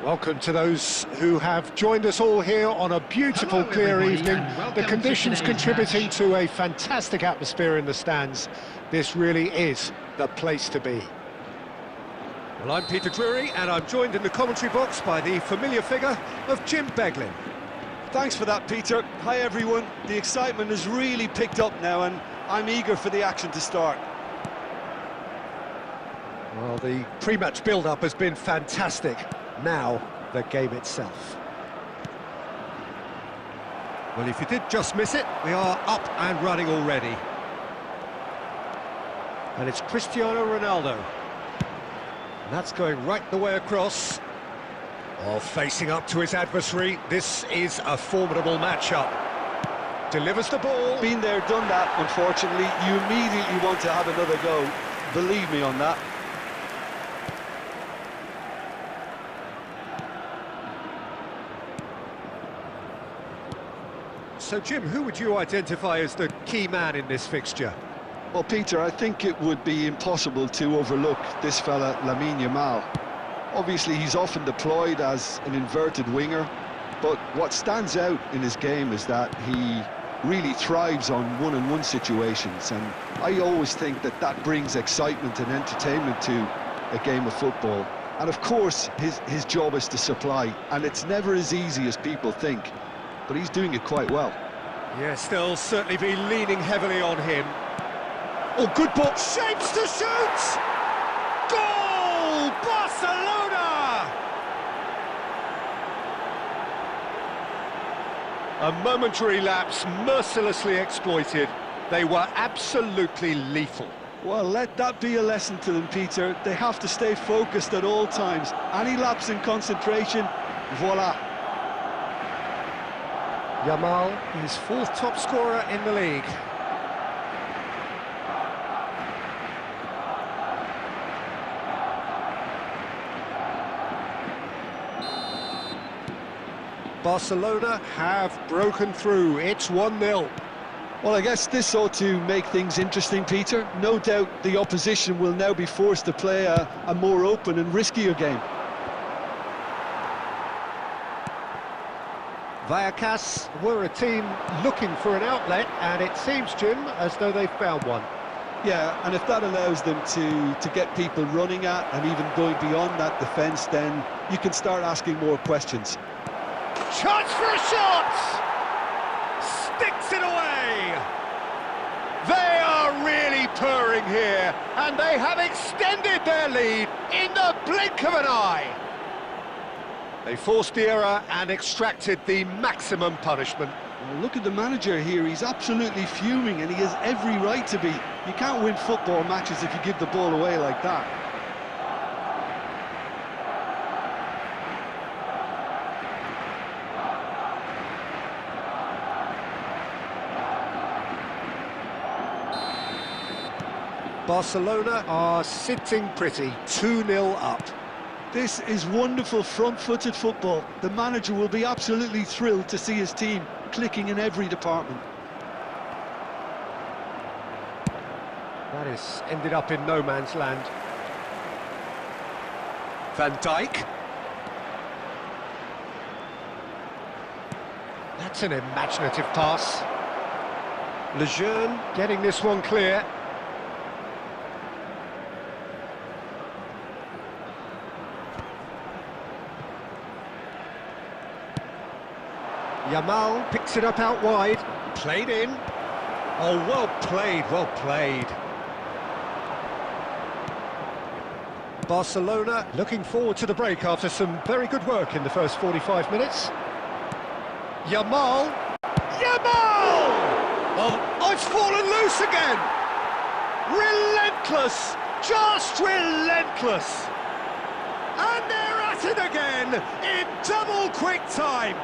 Welcome to those who have joined us all here on a beautiful, clear evening. The conditions contributing to a fantastic atmosphere in the stands. This really is the place to be. Well, I'm Peter Drury, and I'm joined in the commentary box by the familiar figure of Jim Beglin. Thanks for that, Peter. Hi, everyone. The excitement has really picked up now, and I'm eager for the action to start. Well, the pre-match build-up has been fantastic. Now, the game itself. Well, if you did just miss it, we are up and running already. And it's Cristiano Ronaldo. And that's going right the way across. Oh, facing up to his adversary. This is a formidable matchup. Delivers the ball. Been there, done that, unfortunately. You immediately want to have another go. Believe me on that. So, Jim, who would you identify as the key man in this fixture? Well, Peter, I think it would be impossible to overlook this fella, Lamine Yamal. Obviously, he's often deployed as an inverted winger, but what stands out in his game is that he really thrives on one-on-one situations, and I always think that that brings excitement and entertainment to a game of football. And of course, his job is to supply, and it's never as easy as people think. But he's doing it quite well. Yes, they'll certainly be leaning heavily on him. Oh, good ball. Shapes to shoot! Goal! Barcelona! A momentary lapse, mercilessly exploited. They were absolutely lethal. Well, let that be a lesson to them, Peter. They have to stay focused at all times. Any lapse in concentration, voila. Yamal is fourth top scorer in the league. Barcelona have broken through. It's 1-0. Well, I guess this ought to make things interesting, Peter. No doubt the opposition will now be forced to play a more open and riskier game. Vallecas were a team looking for an outlet, and it seems, Jim, as though they've found one. Yeah, and if that allows them to get people running at and even going beyond that defence, then you can start asking more questions. Chance for a shot! Sticks it away! They are really purring here, and they have extended their lead in the blink of an eye. They forced the error and extracted the maximum punishment. Well, look at the manager here, he's absolutely fuming, and he has every right to be. You can't win football matches if you give the ball away like that. Barcelona are sitting pretty, 2-0 up. This is wonderful front-footed football. The manager will be absolutely thrilled to see his team clicking in every department. That has ended up in no man's land. Van Dijk. That's an imaginative pass. Lejeune getting this one clear. Yamal picks it up out wide, played in. Oh, well played, well played. Barcelona looking forward to the break after some very good work in the first 45 minutes. Yamal! Yamal! Oh, it's fallen loose again! Relentless! Just relentless! And they're at it again in double quick time!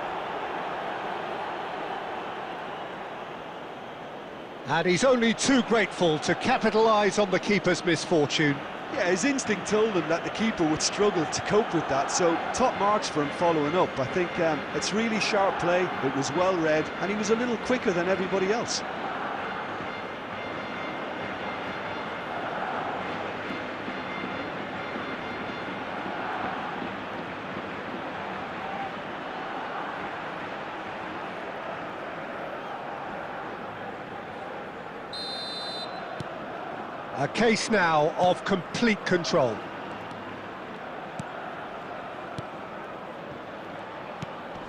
And he's only too grateful to capitalise on the keeper's misfortune. Yeah, his instinct told him that the keeper would struggle to cope with that, so top marks for him following up. I think it's really sharp play, it was well read, and he was a little quicker than everybody else. A case now of complete control.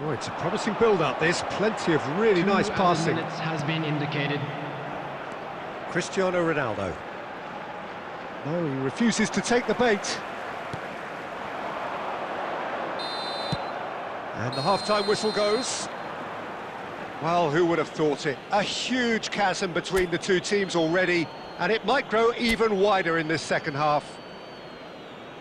Oh, it's a promising build-up, this. Plenty of really nice passing. 2 minutes has been indicated. Cristiano Ronaldo. No, he refuses to take the bait. And the half-time whistle goes. Well, who would have thought it? A huge chasm between the two teams already, and it might grow even wider in this second half.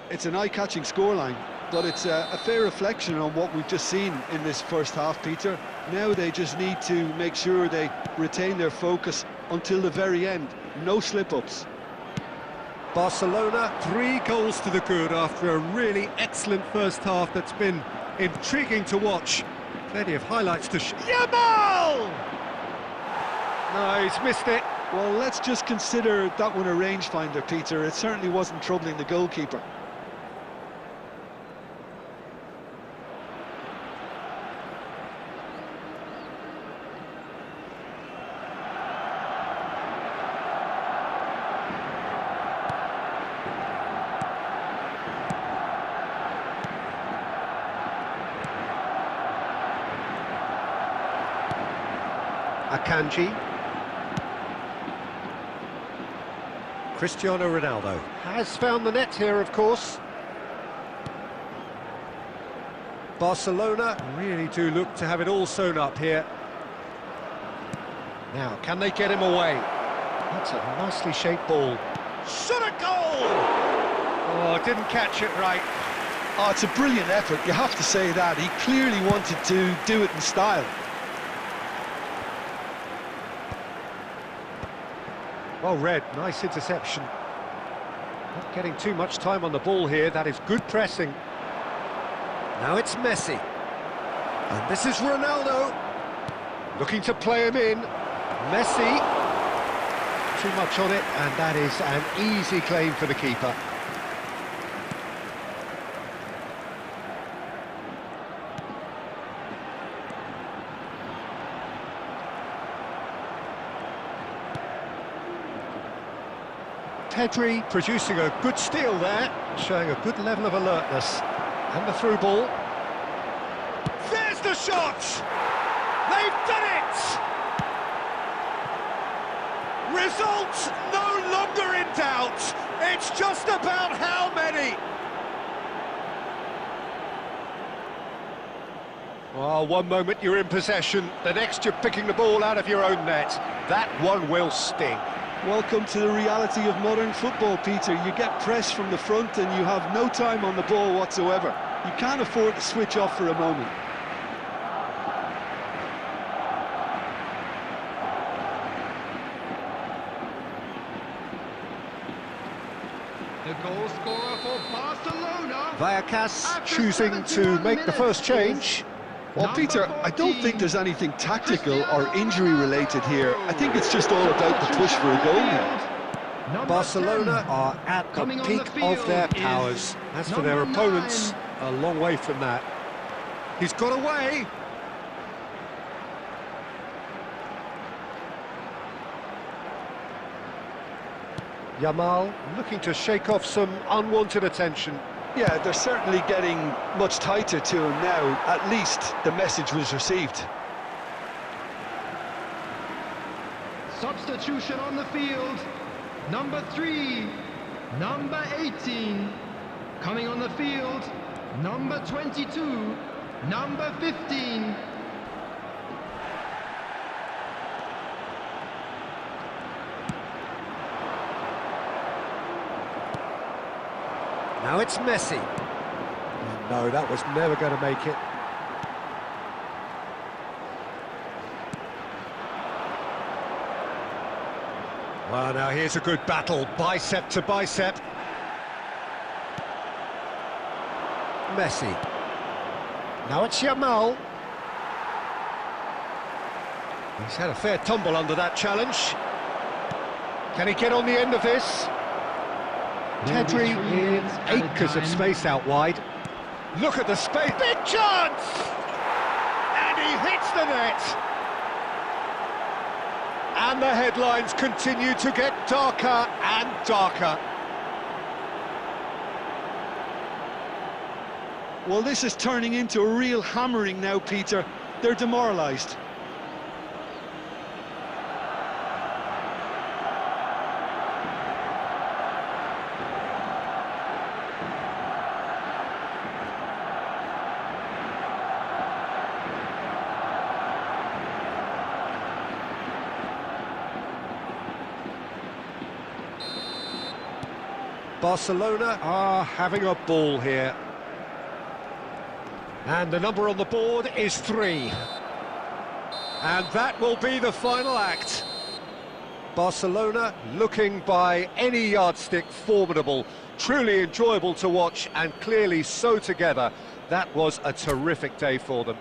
It's an eye-catching scoreline, but it's a fair reflection on what we've just seen in this first half, Peter. Now they just need to make sure they retain their focus until the very end. No slip-ups. Barcelona, 3 goals to the good after a really excellent first half that's been intriguing to watch. Plenty of highlights to Yamal! No, he's missed it. Well, let's just consider that one a rangefinder, Peter. It certainly wasn't troubling the goalkeeper. Akanji. Cristiano Ronaldo has found the net here, of course. Barcelona really do look to have it all sewn up here. Now, can they get him away? That's a nicely shaped ball. Shot a goal! Oh, didn't catch it right. Oh, it's a brilliant effort, you have to say that. He clearly wanted to do it in style. Well read, nice interception. Not getting too much time on the ball here, that is good pressing. Now it's Messi. And this is Ronaldo. Looking to play him in. Messi. Too much on it, and that is an easy claim for the keeper. Pedri producing a good steal there, showing a good level of alertness. And the through ball. There's the shot! They've done it! Results no longer in doubt. It's just about how many. Well, one moment you're in possession, the next you're picking the ball out of your own net. That one will sting. Welcome to the reality of modern football, Peter. You get pressed from the front and you have no time on the ball whatsoever. You can't afford to switch off for a moment. The goal scorer for Barcelona. Vallecas choosing to make the first change. Well, Peter, I don't think there's anything tactical or injury-related here. I think it's just all about the push for a goal now. Barcelona are at the peak of their powers. As for their opponents, a long way from that. He's got away. Yamal looking to shake off some unwanted attention. Yeah, they're certainly getting much tighter to him now. At least the message was received. Substitution on the field. Number 3, number 18. Coming on the field, number 22, number 15. Now it's Messi. No, that was never going to make it. Well, now here's a good battle, bicep to bicep. Messi. Now it's Yamal. He's had a fair tumble under that challenge. Can he get on the end of this? Pedri in acres of space out wide. Look at the space, big chance! And he hits the net! And the headlines continue to get darker and darker. Well, this is turning into a real hammering now, Peter. They're demoralised. Barcelona are having a ball here. And the number on the board is 3. And that will be the final act. Barcelona looking by any yardstick formidable, truly enjoyable to watch and clearly so together. That was a terrific day for them.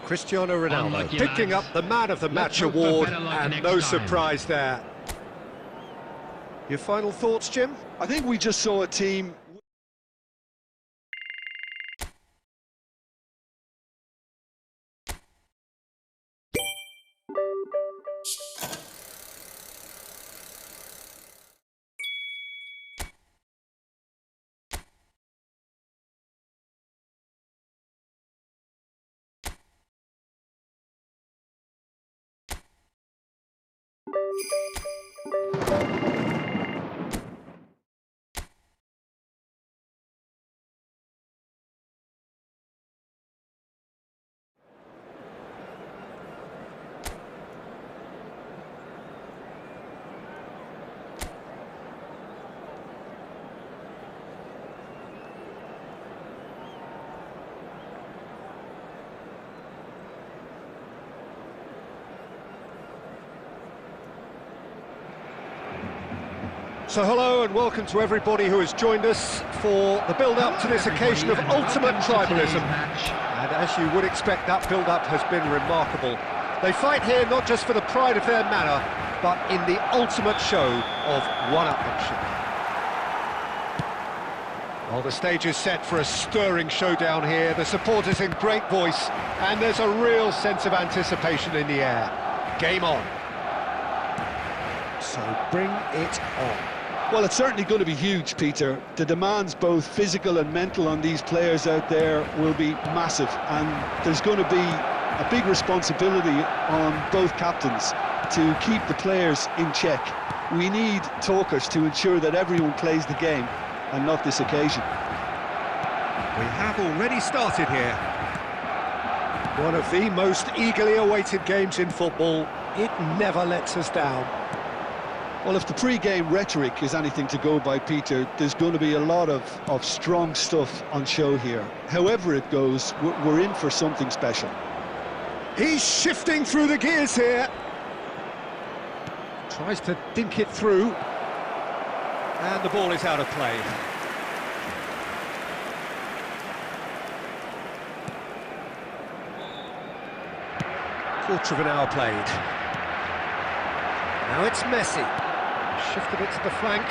Cristiano Ronaldo Unlucky, picking lads. up the Man of the Match hope for award, better luck and next no time. surprise there. Your final thoughts, Jim? I think we just saw a team... So hello and welcome to everybody who has joined us for the build-up to this occasion of ultimate tribalism. And as you would expect, that build-up has been remarkable. They fight here not just for the pride of their manor, but in the ultimate show of one-upmanship. Well, the stage is set for a stirring showdown here. The supporters in great voice, and there's a real sense of anticipation in the air. Game on. So bring it on. Well, it's certainly going to be huge, Peter. The demands, both physical and mental, on these players out there will be massive, and there's going to be a big responsibility on both captains to keep the players in check. We need talkers to ensure that everyone plays the game, and not this occasion. We have already started here. One of the most eagerly awaited games in football. It never lets us down. Well, if the pre-game rhetoric is anything to go by, Peter, there's going to be a lot of strong stuff on show here. However it goes, we're in for something special. He's shifting through the gears here. Tries to dink it through. And the ball is out of play. Quarter of an hour played. Now it's Messi. Shifted it to the flank.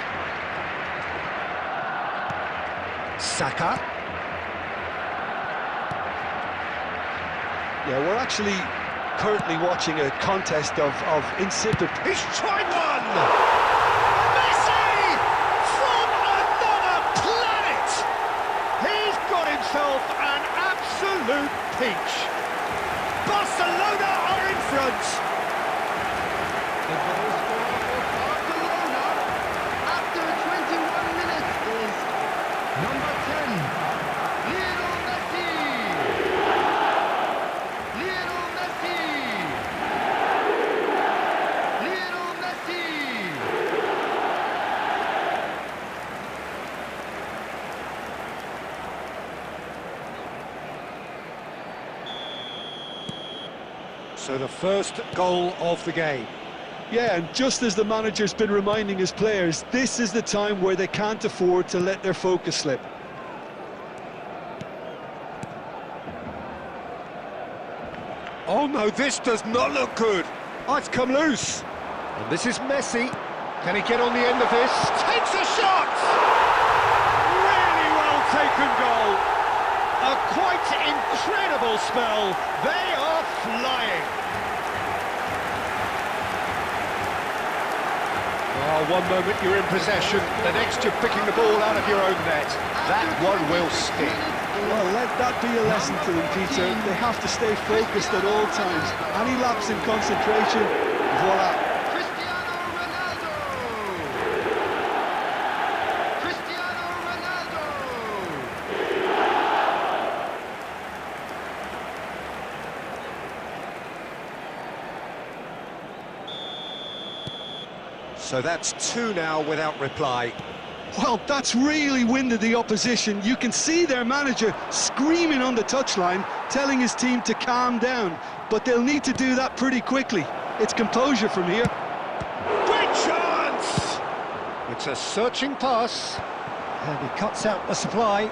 Saka. Yeah, we're actually currently watching a contest of insipid... He's tried one! Messi! From another planet! He's got himself an absolute peach. Barcelona are in front. The goal scorer for Barcelona after 21 minutes is number 10, Lionel Messi! Lionel Messi! Lionel Messi! So the first goal of the game. Yeah, and just as the manager's been reminding his players, this is the time where they can't afford to let their focus slip. Oh no, this does not look good. Oh, it's come loose. And this is Messi. Can he get on the end of this? Takes a shot! Really well taken goal. A quite incredible spell. They are flying. Oh, one moment you're in possession, the next you're picking the ball out of your own net. That one will sting. Well, let that be a lesson to them, Peter. They have to stay focused at all times. Any lapse in concentration, voila. Cristiano Ronaldo! Cristiano Ronaldo! So that's two now without reply. Well, that's really winded the opposition. You can see their manager screaming on the touchline, telling his team to calm down. But they'll need to do that pretty quickly. It's composure from here. Great chance! It's a searching pass. And he cuts out the supply.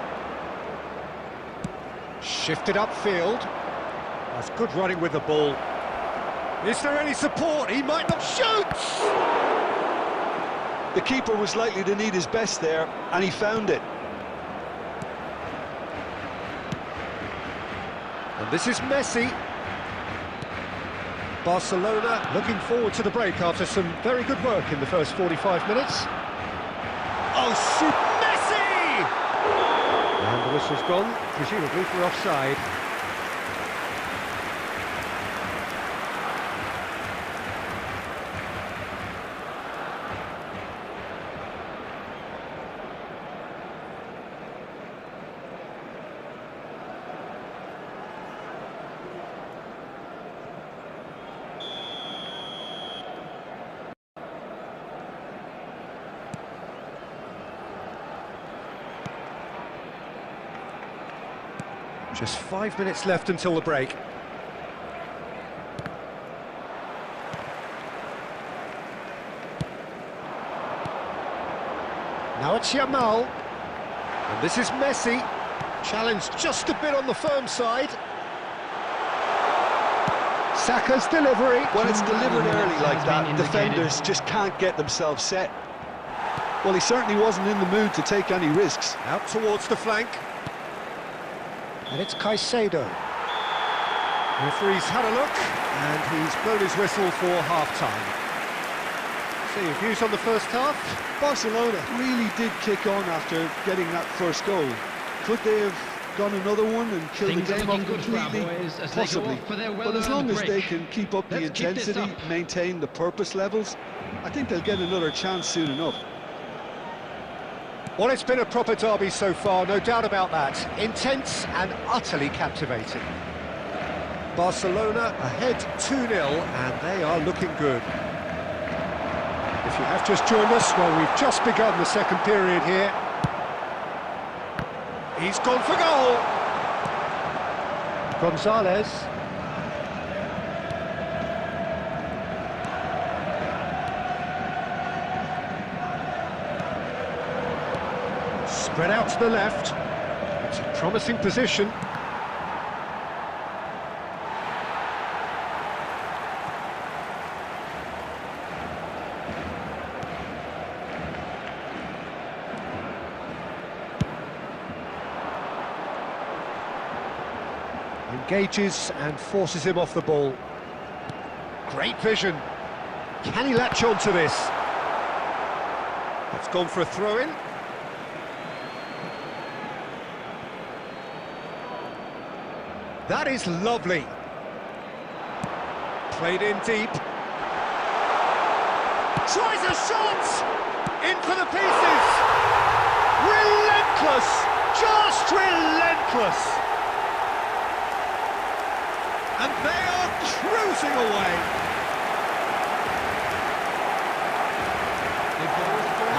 Shifted upfield. That's good running with the ball. Is there any support? He might not shoot! The keeper was likely to need his best there, and he found it. And this is Messi. Barcelona looking forward to the break after some very good work in the first 45 minutes. Oh, shoot, Messi! And the whistle's gone, presumably for offside. Just 5 minutes left until the break. Now it's Yamal. And this is Messi. Challenged just a bit on the firm side. Saka's delivery. When it's delivered early like that, defenders just can't get themselves set. Well, he certainly wasn't in the mood to take any risks. Out towards the flank. And it's Caicedo. The referee's had a look, and he's blown his whistle for half-time. So your views on the first half? Barcelona really did kick on after getting that first goal. Could they have gone another one and killed Things the are game looking off good for our completely? boys as they go Possibly. off for their But as long well-earned as they break. can keep up the Let's keep this intensity, up. maintain the purpose levels, I think they'll get another chance soon enough. Well, it's been a proper derby so far, no doubt about that. Intense and utterly captivating. Barcelona ahead 2-0, and they are looking good. If you have just joined us, well, we've just begun the second period here. He's gone for goal. Gonzalez. Spread out to the left. It's a promising position. Engages and forces him off the ball. Great vision. Can he latch on to this? It's gone for a throw-in. That is lovely. Played in deep. Tries a shot! In for the pieces! Relentless! Just relentless! And they are cruising away.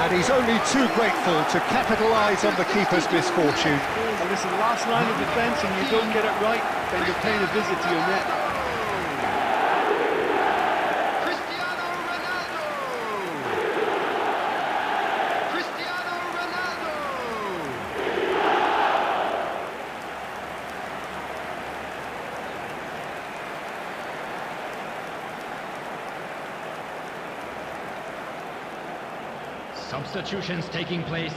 And he's only too grateful to capitalise on the keeper's misfortune. And listen, last line of defence and you don't get it right, then you're paying a visit to your net. Cristiano Ronaldo! Cristiano Ronaldo! Substitutions taking place.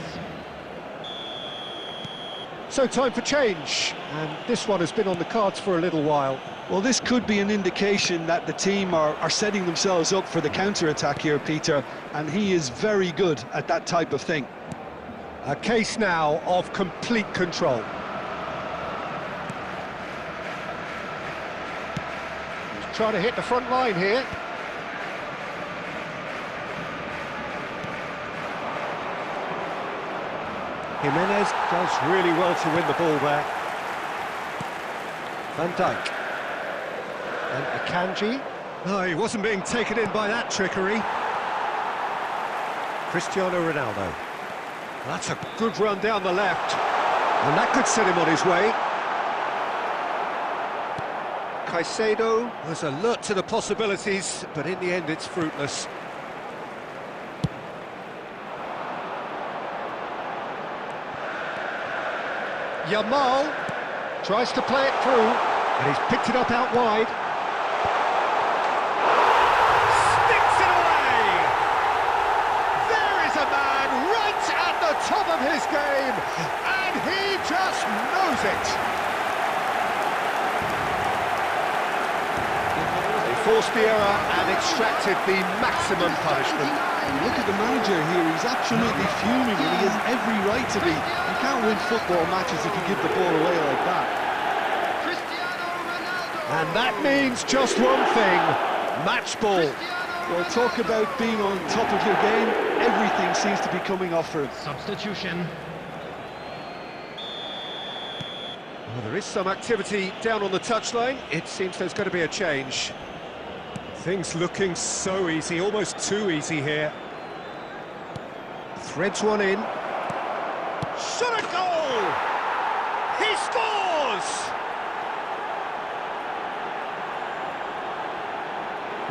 So time for change, and this one has been on the cards for a little while. Well, this could be an indication that the team are setting themselves up for the counter-attack here, Peter, and he is very good at that type of thing. A case now of complete control. He's trying to hit the front line here. Jimenez does really well to win the ball there. Van Dijk. And Akanji. Oh, he wasn't being taken in by that trickery. Cristiano Ronaldo. That's a good run down the left. And that could set him on his way. Caicedo was alert to the possibilities, but in the end it's fruitless. Yamal tries to play it through, and he's picked it up out wide. Sticks it away! There is a man right at the top of his game, and he just knows it. They forced the error and extracted the maximum punishment. Look at the manager here, he's absolutely fuming and he has every right to be. You can't win football matches if you give the ball away like that. And that means just one thing, match ball. Well, talk about being on top of your game, everything seems to be coming off for him. Substitution. Well, there is some activity down on the touchline. It seems there's going to be a change. Things looking so easy, almost too easy here. Threads one in. Shot a goal! He scores!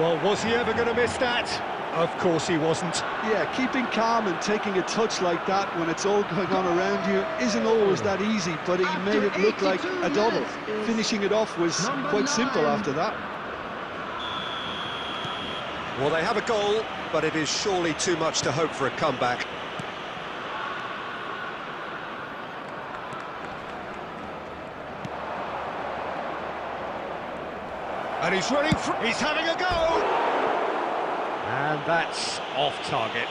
Well, was he ever going to miss that? Of course he wasn't. Yeah, keeping calm and taking a touch like that when it's all going on around you isn't always that easy, but he made it look like a double. Finishing it off was quite simple after that. Well, they have a goal, but it is surely too much to hope for a comeback. And he's running through, he's having a go! And that's off target.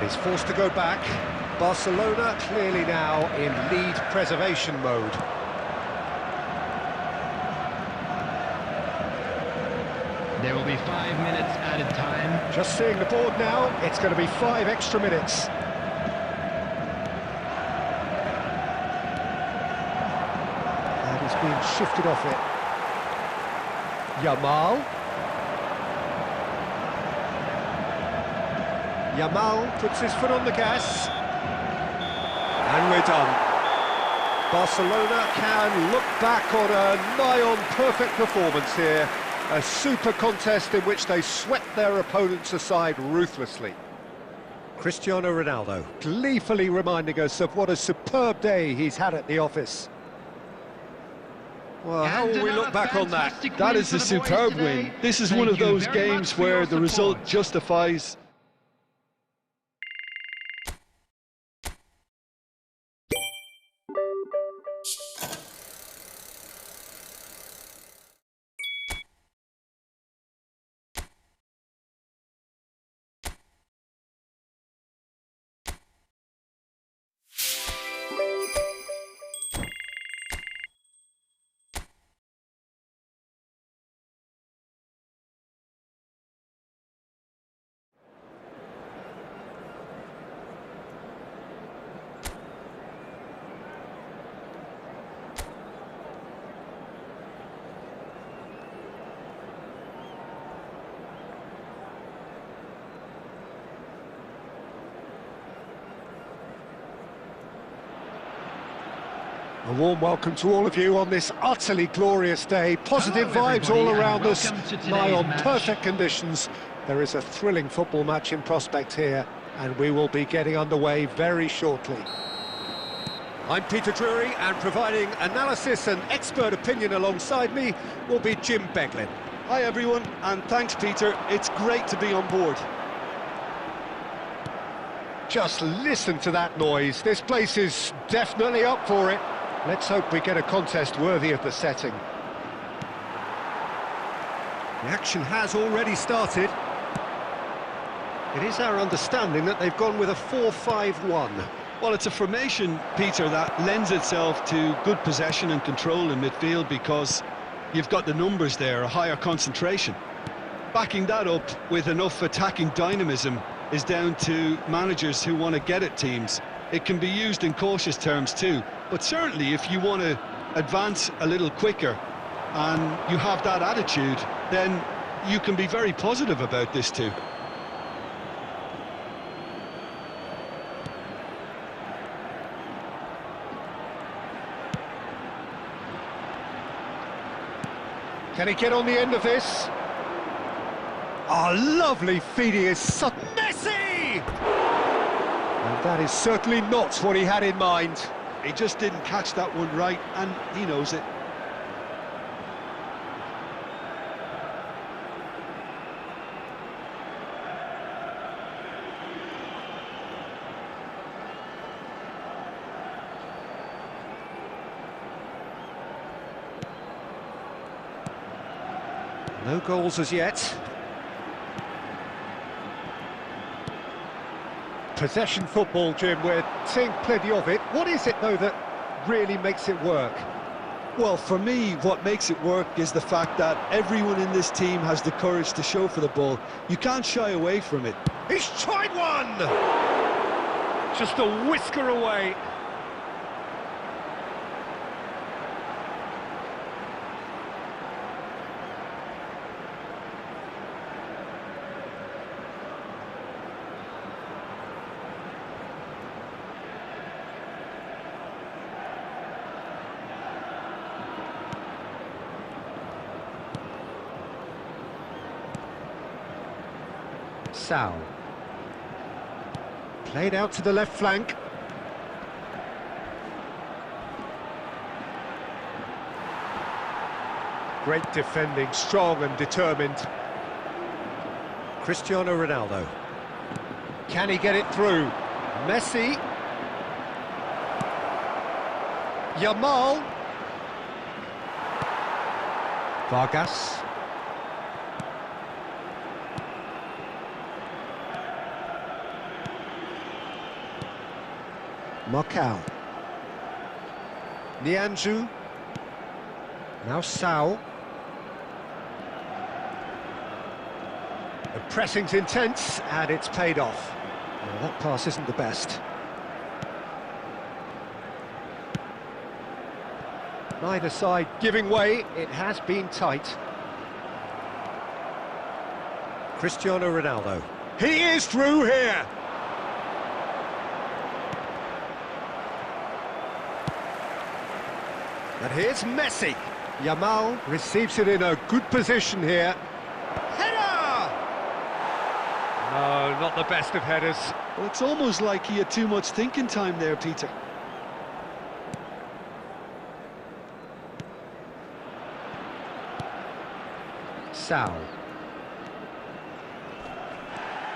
He's forced to go back. Barcelona clearly now in lead preservation mode. There will be 5 minutes added time. Just seeing the board now, it's going to be 5 extra minutes. And he's being shifted off it. Yamal. Yamal puts his foot on the gas, and we're done. Barcelona can look back on a nigh-on perfect performance here. A super contest in which they swept their opponents aside ruthlessly. Cristiano Ronaldo gleefully reminding us of what a superb day he's had at the office. Well, how will we look back on that? That is a superb win. This is one of those games where the result justifies A warm welcome to all of you on this utterly glorious day. Positive vibes all around us, nigh on perfect conditions. There is a thrilling football match in prospect here. And we will be getting underway very shortly. I'm Peter Drury, and providing analysis and expert opinion alongside me will be Jim Beglin. Hi everyone, and thanks Peter, it's great to be on board. Just listen to that noise, this place is definitely up for it. Let's hope we get a contest worthy of the setting. The action has already started. It is our understanding that they've gone with a 4-5-1. Well, it's a formation, Peter, that lends itself to good possession and control in midfield because you've got the numbers there, a higher concentration. Backing that up with enough attacking dynamism is down to managers who want to get at teams. It can be used in cautious terms too, but certainly if you want to advance a little quicker and you have that attitude, then you can be very positive about this too. Can he get on the end of this? Oh, lovely feeding is sudden. Messi! And that is certainly not what he had in mind. He just didn't catch that one right, and he knows it. No goals as yet. Possession football, Jim, we're seeing plenty of it. What is it, though, that really makes it work? Well, for me, what makes it work is the fact that everyone in this team has the courage to show for the ball. You can't shy away from it. He's tried one! Just a whisker away. Sal. Played out to the left flank. Great defending, strong and determined. Cristiano Ronaldo. Can he get it through? Messi. Yamal. Vargas. Marcao. Nianzou. Now Sao. The pressing's intense, and it's paid off. Well, that pass isn't the best. Neither side giving way, it has been tight. Cristiano Ronaldo. He is through here! And here's Messi. Yamal receives it in a good position here. Header! No, not the best of headers. Well, it's almost like he had too much thinking time there, Peter. Sal.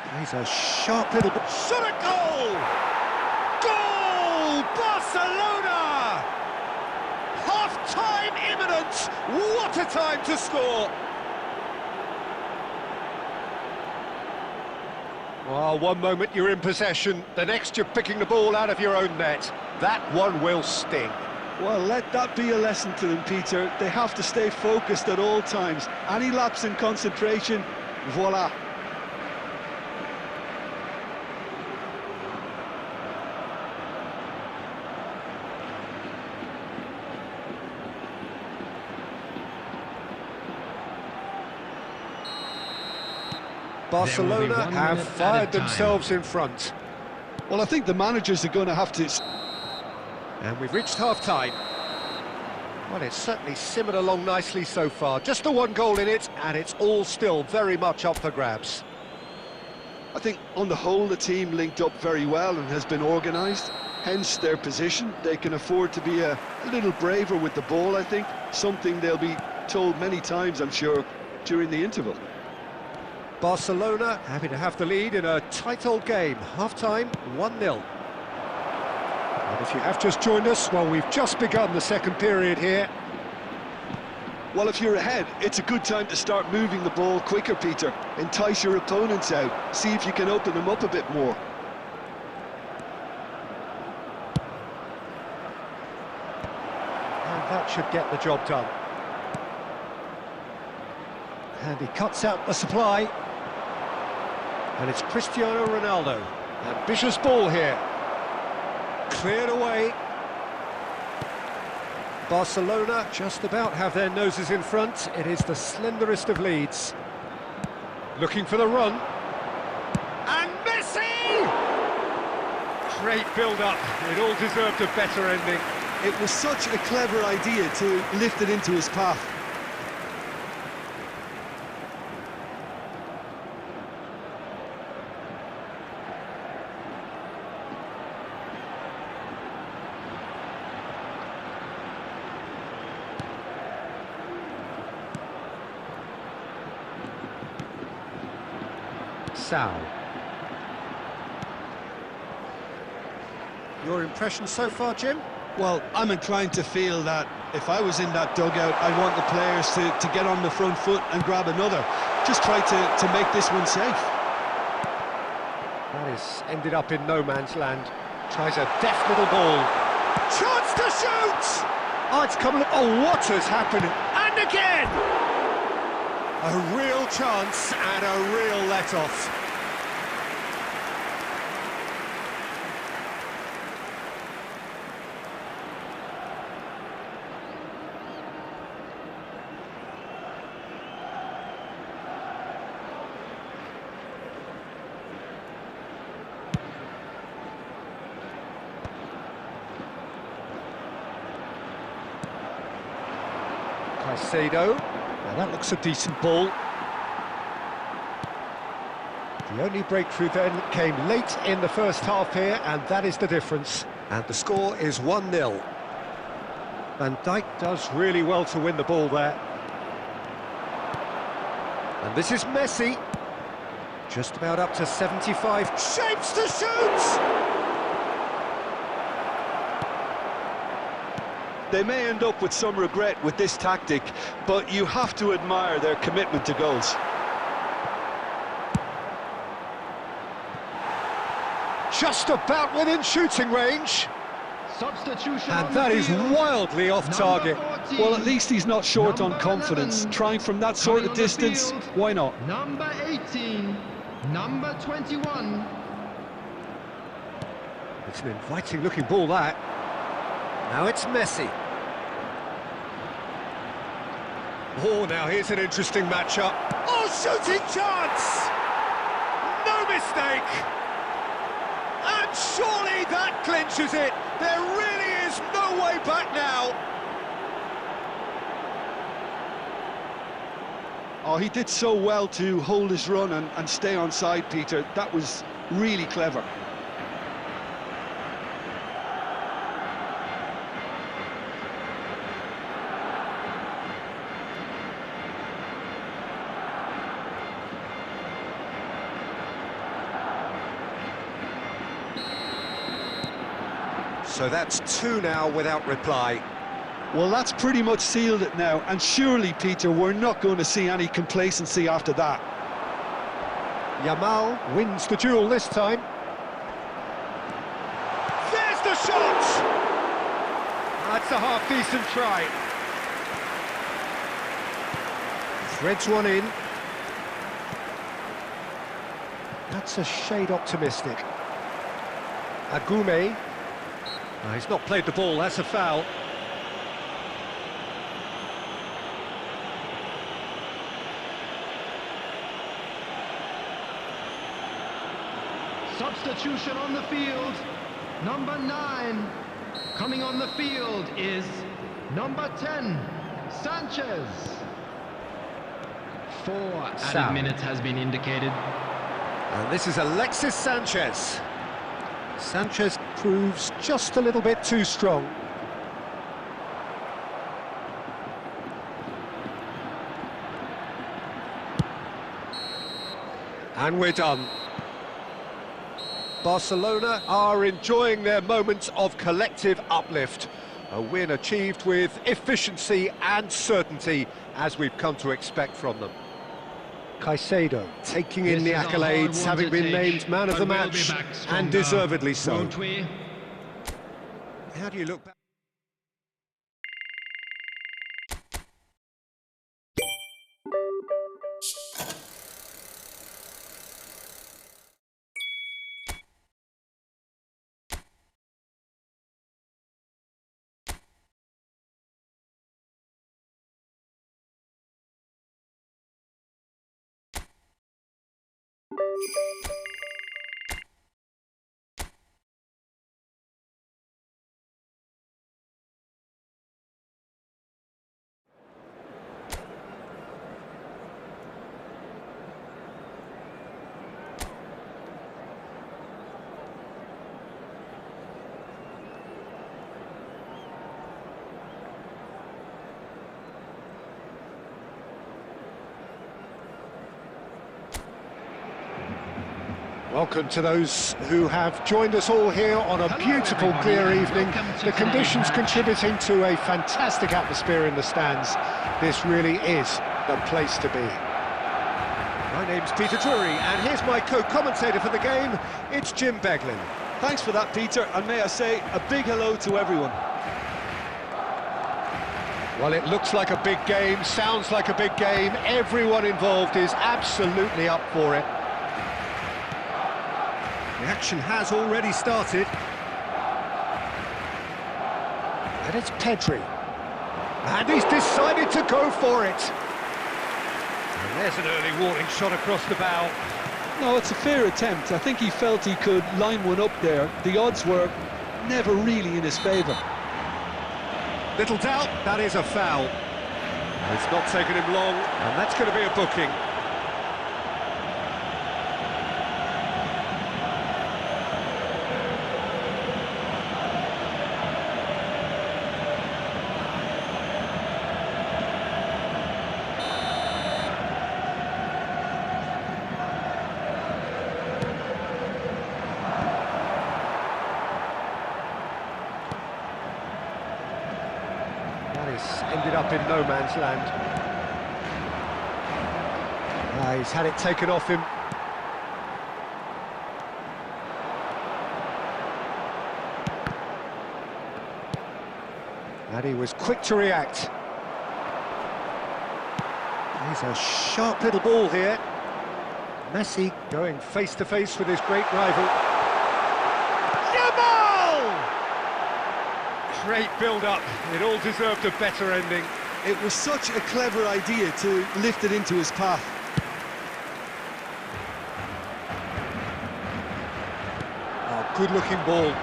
Plays a sharp little... Shot a goal! Goal! Barcelona! Half-time imminent! What a time to score! Well, one moment you're in possession, the next you're picking the ball out of your own net. That one will sting. Well, let that be a lesson to them, Peter. They have to stay focused at all times. Any lapse in concentration, voila. Barcelona have fired themselves in front. Well, I think the managers are going to have to... And we've reached half-time. Well, it's certainly simmered along nicely so far. Just the one goal in it, and it's all still very much up for grabs. I think on the whole the team linked up very well and has been organised, hence their position. They can afford to be a little braver with the ball, I think, something they'll be told many times, I'm sure, during the interval. Barcelona happy to have the lead in a tight old game. Half-time, 1-0. And if you have just joined us, well, we've just begun the second period here. Well, if you're ahead, it's a good time to start moving the ball quicker, Peter. Entice your opponents out, see if you can open them up a bit more. And that should get the job done. And he cuts out the supply. And it's Cristiano Ronaldo. Ambitious ball here. Cleared away. Barcelona just about have their noses in front. It is the slenderest of leads. Looking for the run. And Messi! Great build-up. It all deserved a better ending. It was such a clever idea to lift it into his path. Sal. Your impression so far, Jim? Well, I'm inclined to feel that if I was in that dugout, I'd want the players to get on the front foot and grab another. Just try to make this one safe. That is ended up in no man's land. Tries a deft little ball. Chance to shoot! Oh, it's coming up. Oh, what has happened? And again! A real chance and a real let-off. Caicedo. Now that looks a decent ball. The only breakthrough then came late in the first half here, and that is the difference. And the score is 1-0. Van Dijk does really well to win the ball there. And this is Messi. Just about up to 75. Shapes to shoot! They may end up with some regret with this tactic, but you have to admire their commitment to goals. Just about within shooting range. Substitution. And that is wildly off target. Well, at least he's not short on confidence. 11. Trying from that sort of distance, why not? Number 18, number 21. It's an inviting looking ball, that. Now it's Messi. Oh, now here's an interesting matchup. Oh, shooting chance! No mistake! And surely that clinches it. There really is no way back now. Oh, he did so well to hold his run and stay on side, Peter. That was really clever. So that's 2 now without reply. Well, that's pretty much sealed it now, and surely, Peter, we're not going to see any complacency after that. Yamal wins the duel this time. There's the shot! That's a half-decent try. Threads one in. That's a shade optimistic. Agume. He's not played the ball, that's a foul. Substitution on the field. Number 9. Coming on the field is number 10, Sanchez. 4 added minutes has been indicated. And this is Alexis Sanchez. Sanchez proves just a little bit too strong. And we're done. Barcelona are enjoying their moments of collective uplift. A win achieved with efficiency and certainty, as we've come to expect from them. Caicedo taking in the accolades, having been named man of the match, and deservedly so. How do you look back? Welcome to those who have joined us all here on a beautiful, clear evening. The conditions contributing to a fantastic atmosphere in the stands. This really is the place to be. My name's Peter Drury, and here's my co-commentator for the game. It's Jim Beglin. Thanks for that, Peter, and may I say a big hello to everyone. Well, it looks like a big game, sounds like a big game. Everyone involved is absolutely up for it. The action has already started. And it's Pedri. And he's decided to go for it. And there's an early warning shot across the bow. No, it's a fair attempt. I think he felt he could line one up there. The odds were never really in his favour. Little doubt, that is a foul. It's not taken him long, and that's going to be a booking. Ended up in no man's land. He's had it taken off him. And he was quick to react. He's a sharp little ball here. Messi going face to face with his great rival. Great build-up. It all deserved a better ending. It was such a clever idea to lift it into his path. Oh, good-looking ball.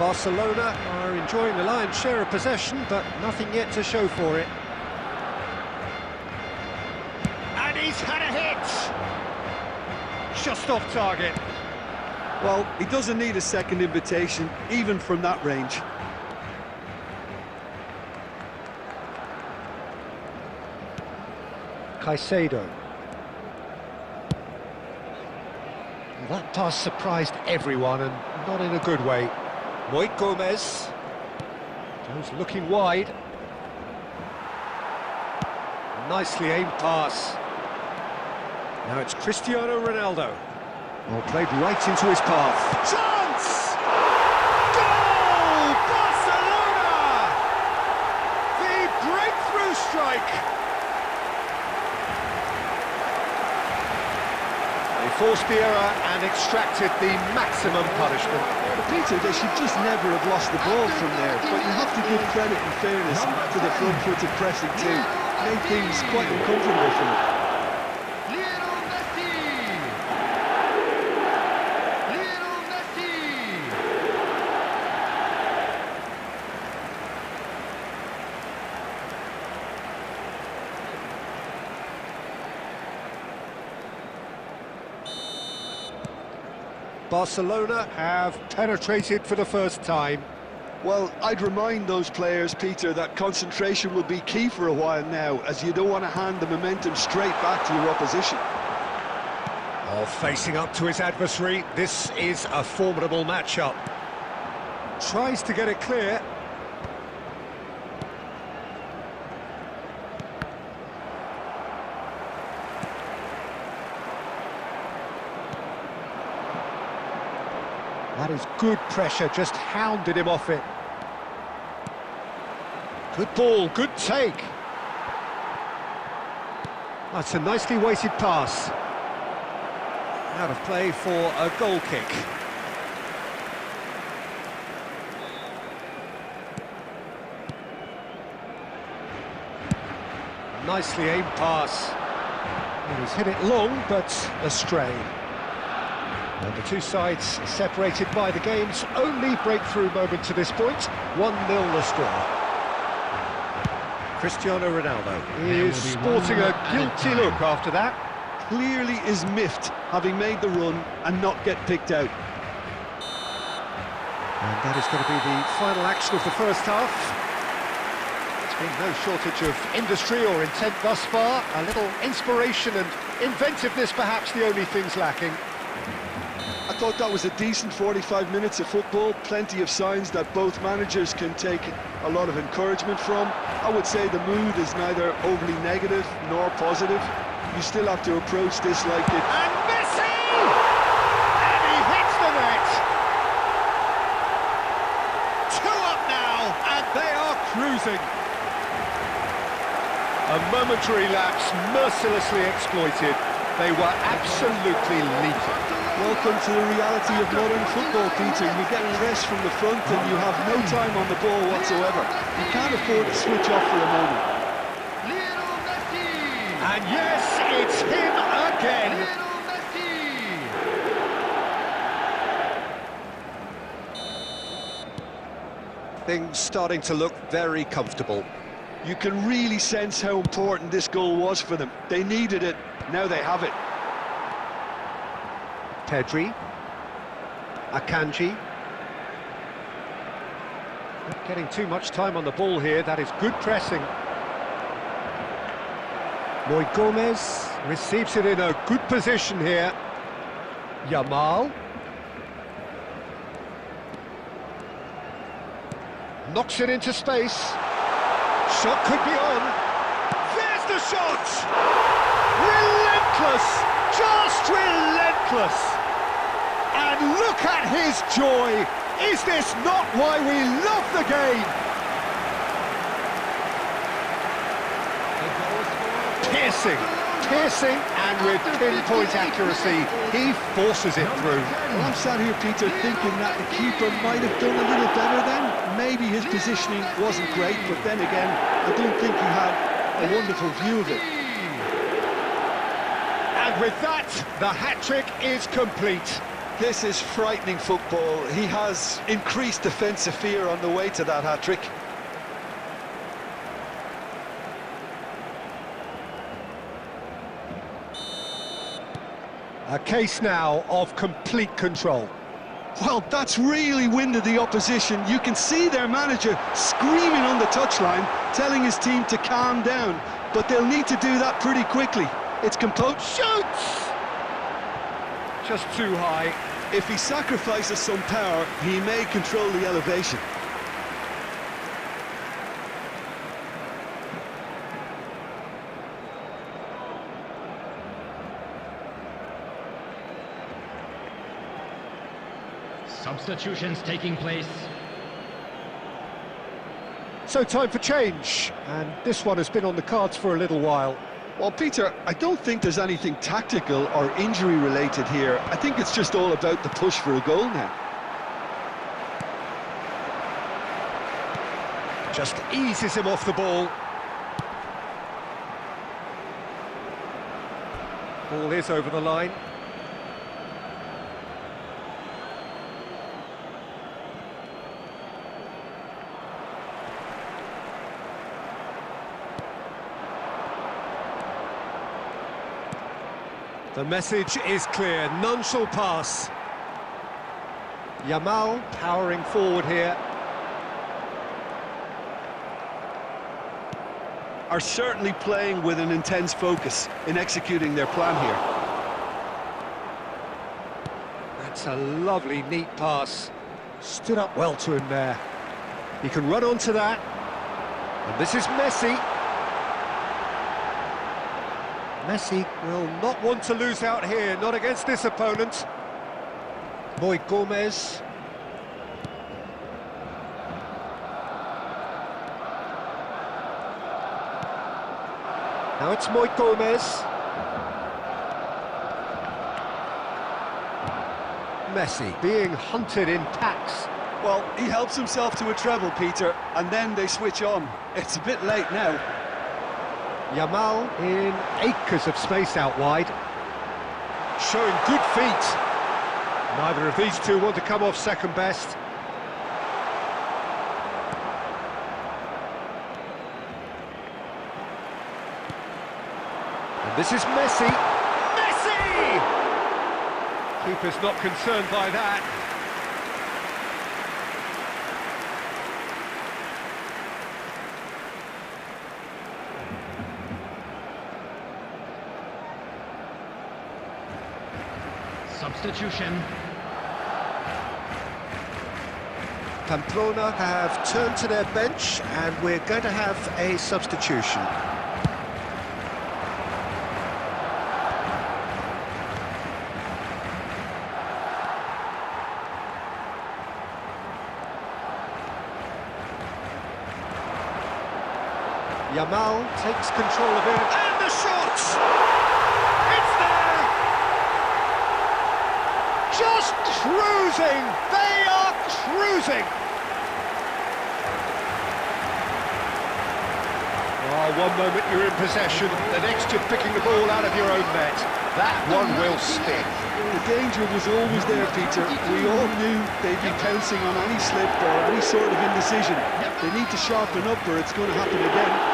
Barcelona are enjoying the lion's share of possession, but nothing yet to show for it. And he's had a hit! Just off target. Well, he doesn't need a second invitation, even from that range. Caicedo. Well, that pass surprised everyone, and not in a good way. Moit Gomez. Goes looking wide. Nicely aimed pass. Now it's Cristiano Ronaldo. Well, played right into his path. Chance! Goal! Barcelona! The breakthrough strike! Forced the error and extracted the maximum punishment. Peter, they should just never have lost the ball from there, but you have to give credit and fairness to the front-footed pressing too. Made things quite uncomfortable for them. Barcelona have penetrated for the first time. Well, I'd remind those players, Peter, that concentration will be key for a while now, as you don't want to hand the momentum straight back to your opposition. Oh, facing up to his adversary, this is a formidable matchup. Tries to get it clear. That is good pressure, just hounded him off it. Good ball, good take. That's a nicely weighted pass. Out of play for a goal kick. Nicely aimed pass. He's hit it long, but astray. And the two sides separated by the game's only breakthrough moment to this point. 1-0 the score. Cristiano Ronaldo is sporting a guilty look after that. Clearly is miffed, having made the run and not get picked out. And that is going to be the final action of the first half. There's been no shortage of industry or intent thus far. A little inspiration and inventiveness perhaps the only things lacking. I thought that was a decent 45 minutes of football, plenty of signs that both managers can take a lot of encouragement from. I would say the mood is neither overly negative nor positive. You still have to approach this like it... And Messi! And he hits the net! 2 up now, and they are cruising. A momentary lapse mercilessly exploited. They were absolutely leaping. Welcome to the reality of modern football, Peter. You get pressed from the front and you have no time on the ball whatsoever. You can't afford to switch off for a moment. And yes, it's him again. Things starting to look very comfortable. You can really sense how important this goal was for them. They needed it, now they have it. Pedri, Akanji. Not getting too much time on the ball here, that is good pressing. Moy Gomez receives it in a good position here. Yamal. Knocks it into space. Shot could be on. There's the shot! Relentless! Just relentless! And look at his joy! Is this not why we love the game? Piercing, and with pinpoint accuracy, he forces it through. Well, I'm sat here, Peter, thinking that the keeper might have done a little better then. Maybe his positioning wasn't great, but then again, I don't think he had a wonderful view of it. And with that, the hat-trick is complete. This is frightening football. He has increased defensive fear on the way to that hat-trick. A case now of complete control. Well, that's really winded the opposition. You can see their manager screaming on the touchline, telling his team to calm down, but they'll need to do that pretty quickly. It's composed. Shoots! Just too high. If he sacrifices some power, he may control the elevation. Substitutions taking place. So time for change, and this one has been on the cards for a little while. Well, Peter, I don't think there's anything tactical or injury related here. I think it's just all about the push for a goal now. Just eases him off the ball. Ball is over the line. The message is clear, none shall pass. Yamal powering forward here. Are certainly playing with an intense focus in executing their plan here. That's a lovely, neat pass. Stood up well to him there. He can run onto that. And this is Messi. Messi will not want to lose out here, not against this opponent. Boy Gomez. Now it's Moy Gomez. Messi being hunted in packs. Well, he helps himself to a treble, Peter, and then they switch on. It's a bit late now. Yamal in acres of space out wide. Showing good feet. Neither of these two want to come off second best. And this is Messi. Messi! Keeper's not concerned by that. Substitution. Pamplona have turned to their bench and we're going to have a substitution. Yamal takes control of it, and the shot! It's there! Just cruising! They are cruising! Oh, one moment you're in possession, the next you're picking the ball out of your own net. That one will stick. The danger was always there, Peter. We all knew they'd be pouncing on any slip or any sort of indecision. They need to sharpen up or it's going to happen again.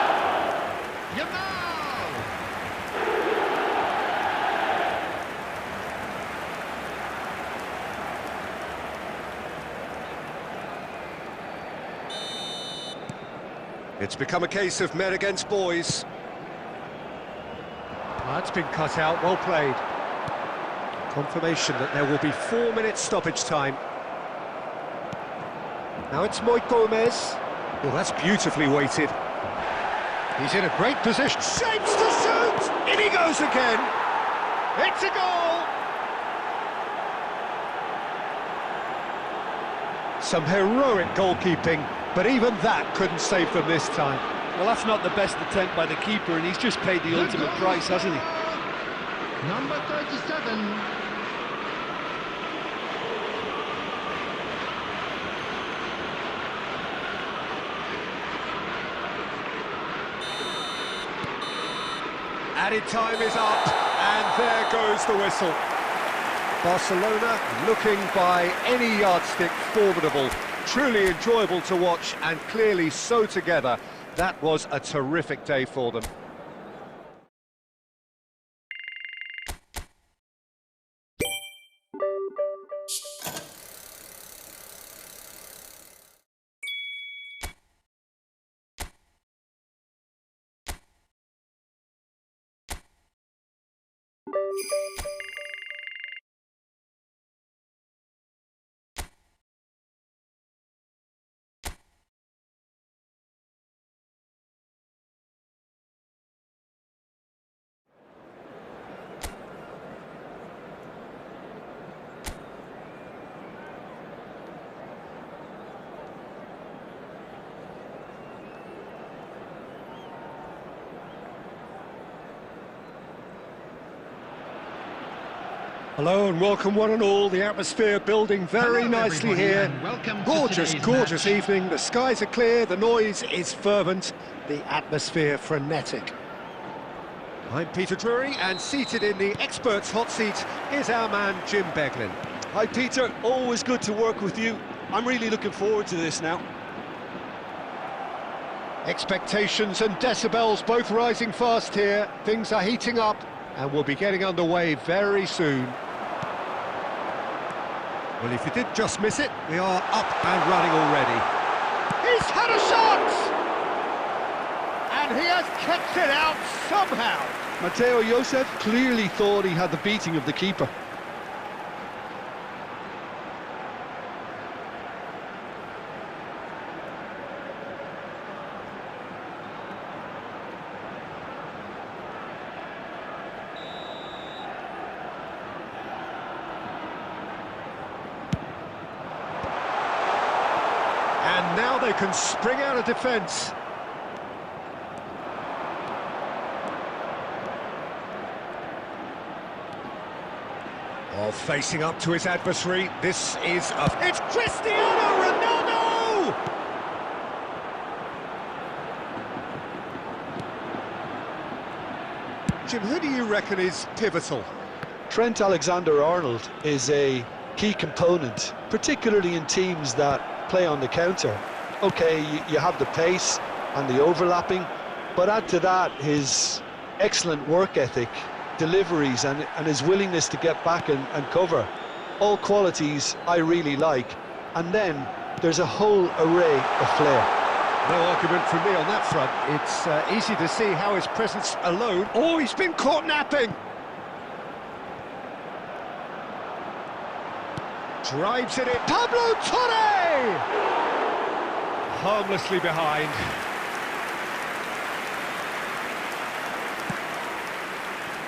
It's become a case of men against boys. That's been cut out, well played. Confirmation that there will be 4 minutes stoppage time. Now it's Moy Gomez. Well, that's beautifully weighted. He's in a great position. Shapes to shoot! In he goes again! It's a goal! Some heroic goalkeeping, but even that couldn't save them this time. Well, that's not the best attempt by the keeper, and he's just paid the ultimate price, hasn't he? Number 37. Added time is up, and there goes the whistle. Barcelona looking by any yardstick formidable, truly enjoyable to watch and clearly so together. That was a terrific day for them. Hello and welcome one and all. The atmosphere building very nicely here. Gorgeous, gorgeous evening. The skies are clear, the noise is fervent, the atmosphere frenetic. I'm Peter Drury, and seated in the experts' hot seat is our man Jim Beglin. Hi, Peter. Always good to work with you. I'm really looking forward to this now. Expectations and decibels both rising fast here. Things are heating up and we'll be getting underway very soon. Well, if you did just miss it, we are up and running already. He's had a shot! And he has kept it out somehow. Mateo Josef clearly thought he had the beating of the keeper. And now they can spring out of defence. Oh, facing up to his adversary, this is a... It's Cristiano Ronaldo! Jim, who do you reckon is pivotal? Trent Alexander-Arnold is a key component, particularly in teams that play on the counter. Okay, you have the pace and the overlapping, but add to that his excellent work ethic, deliveries and his willingness to get back and cover. All qualities I really like. And then there's a whole array of flair. No argument from me on that front. It's easy to see how his presence alone... Oh, he's been caught napping! Drives it in. Pablo Torre! Harmlessly behind.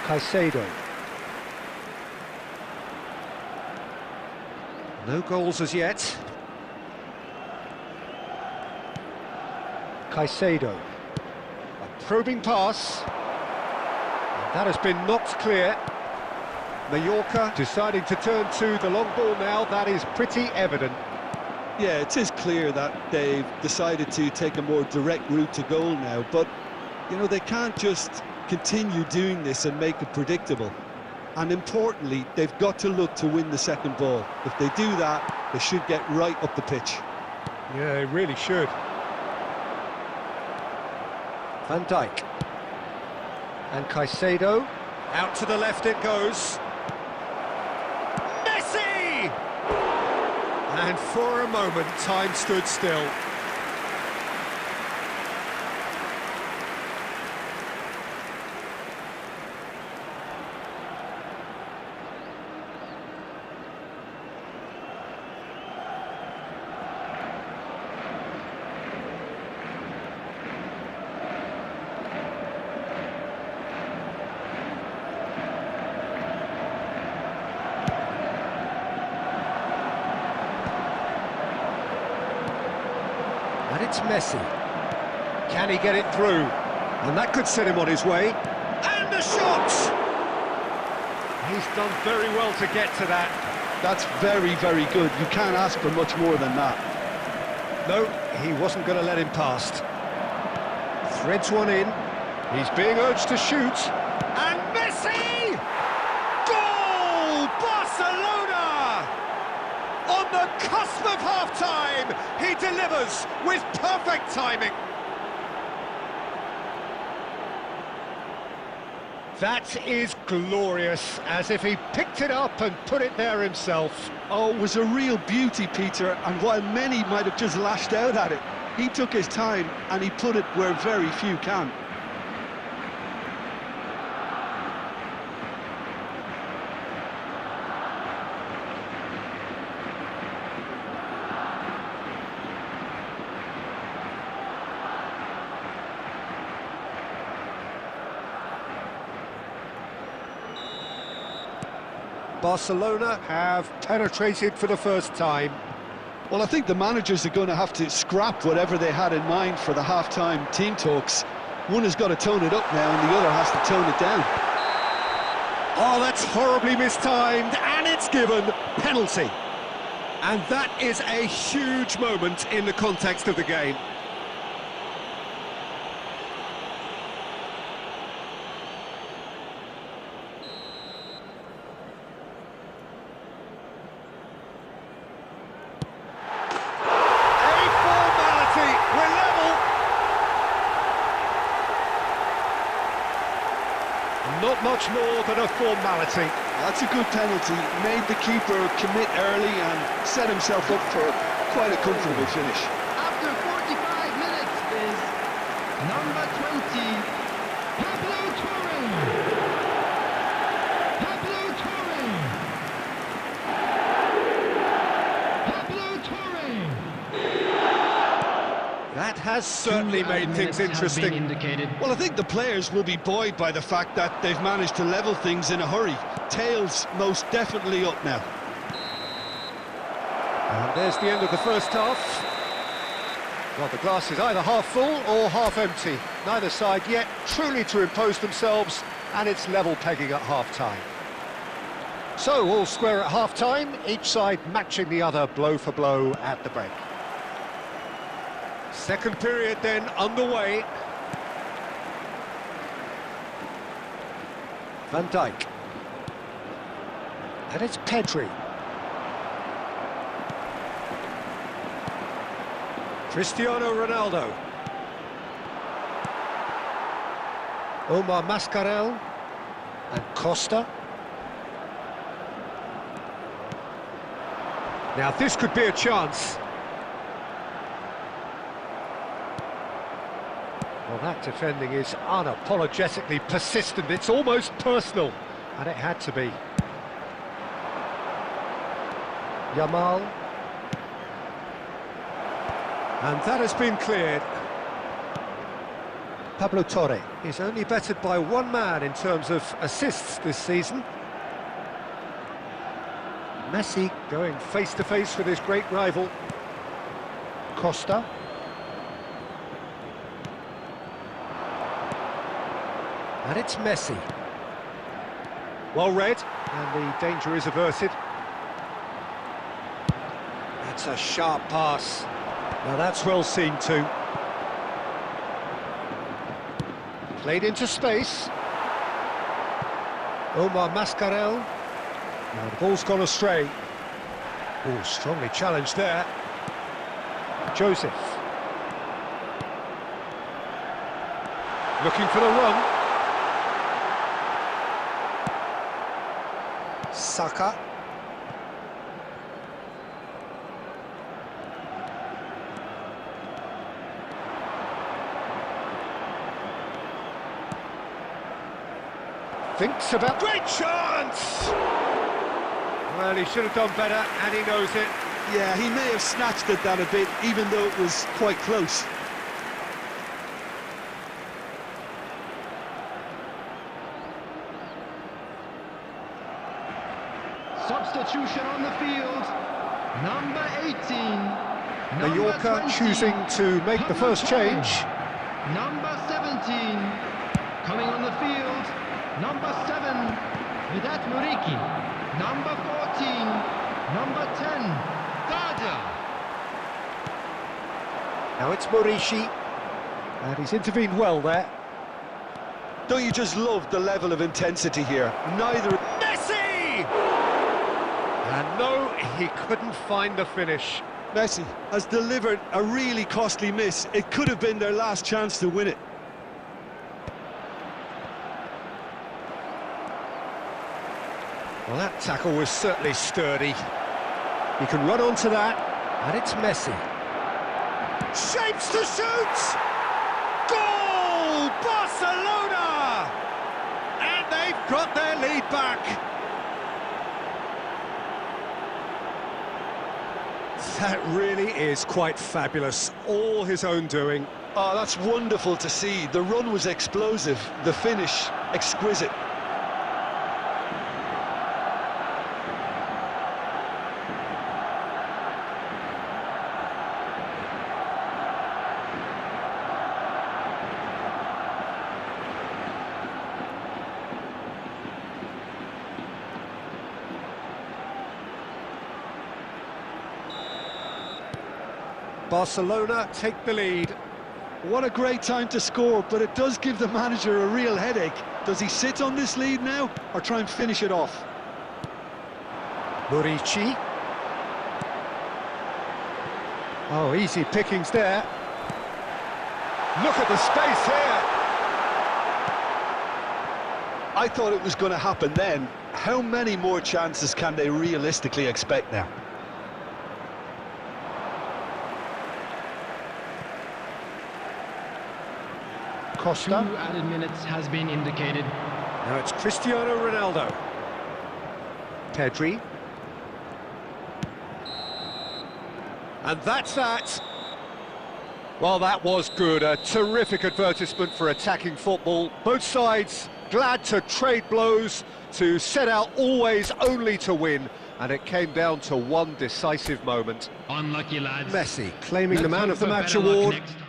Caicedo. No goals as yet. Caicedo. A probing pass. And that has been knocked clear. Mallorca deciding to turn to the long ball now. That is pretty evident. Yeah, it is clear that they've decided to take a more direct route to goal now, but, you know, they can't just continue doing this and make it predictable. And importantly, they've got to look to win the second ball. If they do that, they should get right up the pitch. Yeah, they really should. Van Dijk. And Caicedo. Out to the left it goes. Messi! And for a moment, time stood still. And it's Messi. Can he get it through? And that could set him on his way. And the shot! He's done very well to get to that. That's very, very good. You can't ask for much more than that. No, he wasn't going to let him past. Threads one in. He's being urged to shoot. And Messi! Goal! Barcelona! On the cusp of half-time, he delivers with perfect timing. That is glorious, as if he picked it up and put it there himself. Oh, it was a real beauty, Peter, and while many might have just lashed out at it, he took his time and he put it where very few can. Barcelona have penetrated for the first time. Well, I think the managers are going to have to scrap whatever they had in mind for the half-time team talks. One has got to tone it up now and the other has to tone it down. Oh, that's horribly mistimed, and it's given penalty. And that is a huge moment in the context of the game. Not much more than a formality. That's a good penalty. Made the keeper commit early and set himself up for quite a comfortable finish. After 45 minutes is number 20, Pablo Torre. Pablo Torre. Pablo Torre. That has certainly made things interesting. Well, I think the players will be buoyed by the fact that they've managed to level things in a hurry. Tails most definitely up now. And there's the end of the first half. Well, the glass is either half full or half empty. Neither side yet truly to impose themselves, and it's level pegging at half-time. So, all square at half-time, each side matching the other blow for blow at the break. Second period then underway. Van Dijk. And it's Pedri. Cristiano Ronaldo. Omar Mascarell. And Costa. Now this could be a chance. Well, that defending is unapologetically persistent. It's almost personal. And it had to be. Yamal. And that has been cleared. Pablo Torre is only bettered by one man in terms of assists this season. Messi going face-to-face with his great rival. Costa. And it's Messi. Well read, and the danger is averted. That's a sharp pass. Now that's well seen too. Played into space. Omar Mascarell. Now the ball's gone astray. Oh, strongly challenged there. Joseph. Looking for the run. Saka. Thinks about... Great chance! Well, he should have done better, and he knows it. Yeah, he may have snatched at that a bit, even though it was quite close. Substitution on the field, number 18. Mallorca choosing to make the first change. Number 17, coming on the field, number 7, Vedat Muriqi. Number 14, number 10, Dada. Now it's Muriqi, and he's intervened well there. Don't you just love the level of intensity here? Neither... Messi! And no, he couldn't find the finish. Messi has delivered a really costly miss. It could have been their last chance to win it. Well, that tackle was certainly sturdy. He can run onto that, and it's Messi. Shapes to shoot! Goal! Barcelona! And they've got their lead back. That really is quite fabulous. All his own doing. Oh, that's wonderful to see. The run was explosive, the finish exquisite. Barcelona take the lead. What a great time to score, but it does give the manager a real headache. Does he sit on this lead now, or try and finish it off? Muriqi. Oh, easy pickings there. Look at the space here. I thought it was going to happen then. how many more chances can they realistically expect now? Costa. 2 added minutes has been indicated. Now it's Cristiano Ronaldo. Pedri. And that's that. Well, that was good. A terrific advertisement for attacking football. Both sides glad to trade blows, to set out always only to win. And it came down to one decisive moment. Unlucky lads. Messi claiming the Let's Man hope of the for Match better luck award. next time.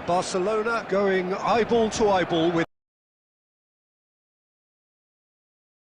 Barcelona going eyeball to eyeball with